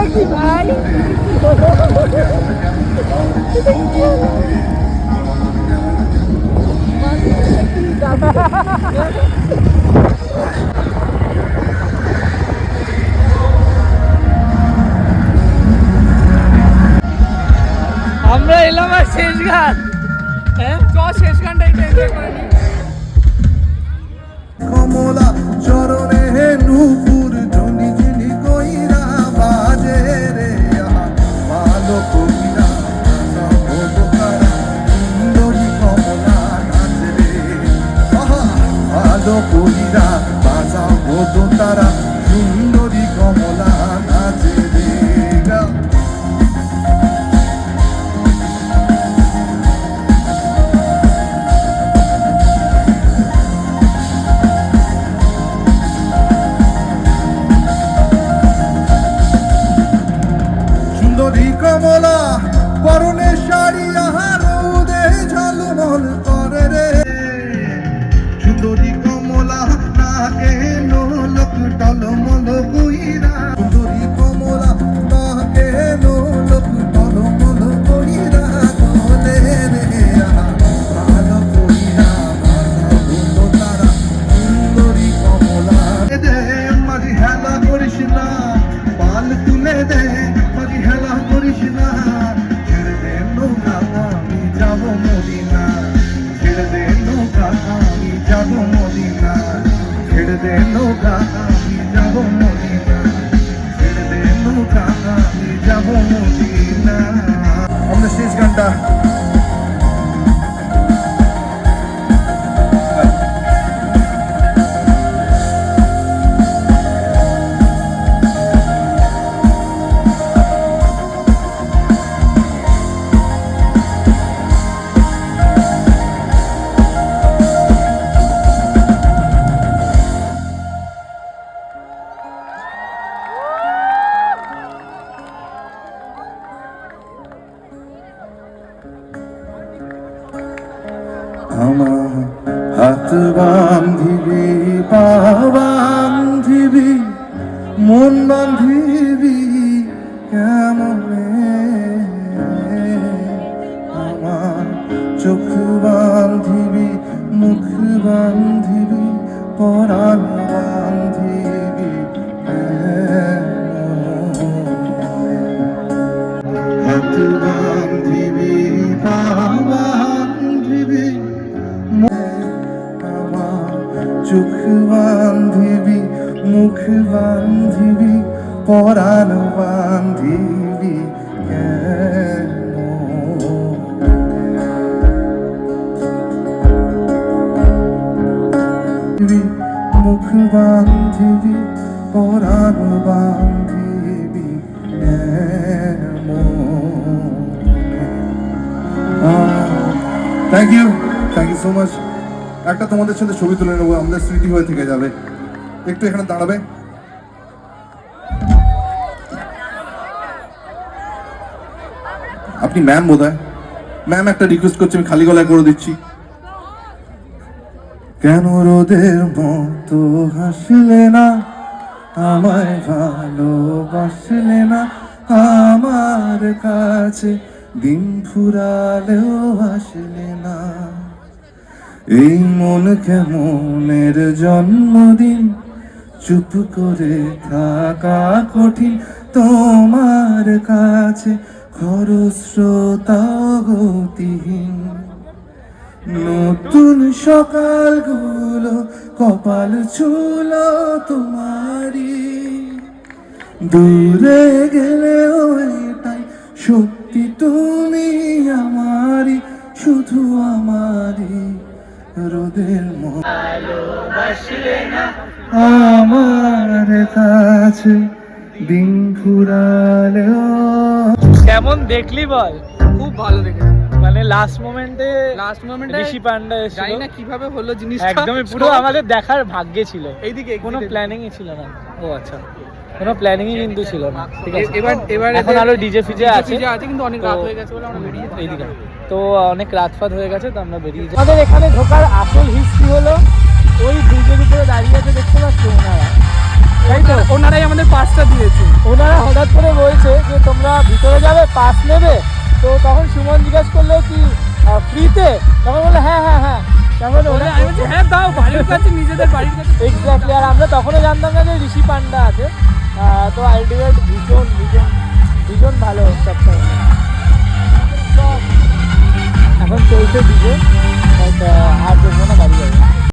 নাকি ভাই? আমরা এলাম আর শেষ গান। হ্যাঁ চ শেষ গানটা একটু এনজয় করে নি। কমলা চরণে নূপুর ধ্বনি ঝিনি কইরা বাজে রে ভালো কইরা নবকারা সুন্দরী কমলা নাচে রে ভালো কইরা বাজাও গো তারা সুন্দরী কমলা নাচে রে কমলা পরনে শাড়ি আহার উদে ঝলমল করে রে সুন্দরী কমলা নাকে লোক টলমল কইরা সুন্দরী কমলা নাকে লোক টলমল কইরা চলে রে ভালো কইরা ভালো তারা সুন্দরী কমলা দে মাঝি হেলা করিস না পাল তুলে দে হেলা করিস না ছেড়ে দে নৌকা আমি যাব মদিনা ছেড়ে দে নৌকা আমি যাব মদিনা ছেড়ে দে নৌকা আমি যাব মদিনা ছেড়ে দে নৌকা আমি যাব মদিনা। আমরা শেষ গানটা আমার হাত বান্ধিবি পা বান্ধিবি মন বান্ধিবি কেমনে আমার চোখ বান্ধিবি মুখ বান্ধিবি পরাণ বান্ধিবি হাত বান্ধিবি পা বান্ধিবি চোখ বান্ধিবি মুখ বান্ধিবি পরাণ বান্ধিবি মুখ বান্ধিবি পরাণ বান্ধিবি থ্যাংক ইউ সো মাচ। একটা তোমাদের সাথে ছবি তুলে নেবো, আমাদের স্মৃতি হয়ে থেকে যাবে। একটু এখানে দাঁড়াবে। আপনি ম্যাম বোধহয়, ম্যাম একটা রিকোয়েস্ট করছি, আমি খালি গলায় করে দিচ্ছি। কেন রোদের মতো হাসলে না, আমায় ভালোবাসলে না, আমার কাছে দিন ফুরালেও আসলে না। এই মন কেমনের জন্মদিন, চুপ করে থাকা কঠিন, তোমার কাছে খরস্রোতা গতিহীন। নতুন সকালগুলো কপাল ছুলো তোমারই, দূরে গেলেও এটাই সত্যি তুমি আমারই, শুধু আমারই। রোদের ভালোবাসলে না, আমার কাছে দিন ফুরালেও। কেমন দেখলি বল? খুব ভালো দেখেছি, মানে লাস্ট মোমেন্টে ঋষি পান্ডা এসেছিল। জানি না কিভাবে হলো জিনিসটা, একদমই পুরো আমাদের দেখার ভাগ্যে ছিল। এইদিকে কোনো প্ল্যানিংই ছিল না। ও আচ্ছা, কোনো প্ল্যানিংই কিন্তু ছিল না। ঠিক আছে, এবার এখন আরো ডিজে ফিজে আছে কিন্তু অনেক রাত হয়ে গেছে বলে আমরা বেরিয়ে যাই। এইদিকে তো অনেক রাত ফাত হয়ে গেছে, তো আমরা বেরিয়ে যাই। আমাদের এখানে ঢোকার আসল হিস্ট্রি হলো ওই ব্রিজের উপরে দাঁড়িয়ে আছে, দেখতে পাচ্ছ ওনারা, তাই তো ওনারাই আমাদের পাসটা দিয়েছে। ওনারা হঠাৎ করে বলছে যে তোমরা ভিতরে যাবে পাস নেবে, তো তখন সুমন জিজ্ঞেস করলো কি ফ্রিতে, তখন বললো হ্যাঁ হ্যাঁ হ্যাঁ, তারপরে বলে আমি বলছি হ্যাঁ দাও, বাড়ির কাছে, নিজেদের বাড়ির কাছে। এক্স্যাক্টলি। আর আমরা তখনও জানতাম না যে ঋষি পান্ডা আছে। তো আলটিমেট ভীষণ ভীষণ ভীষণ ভালো সবসময়।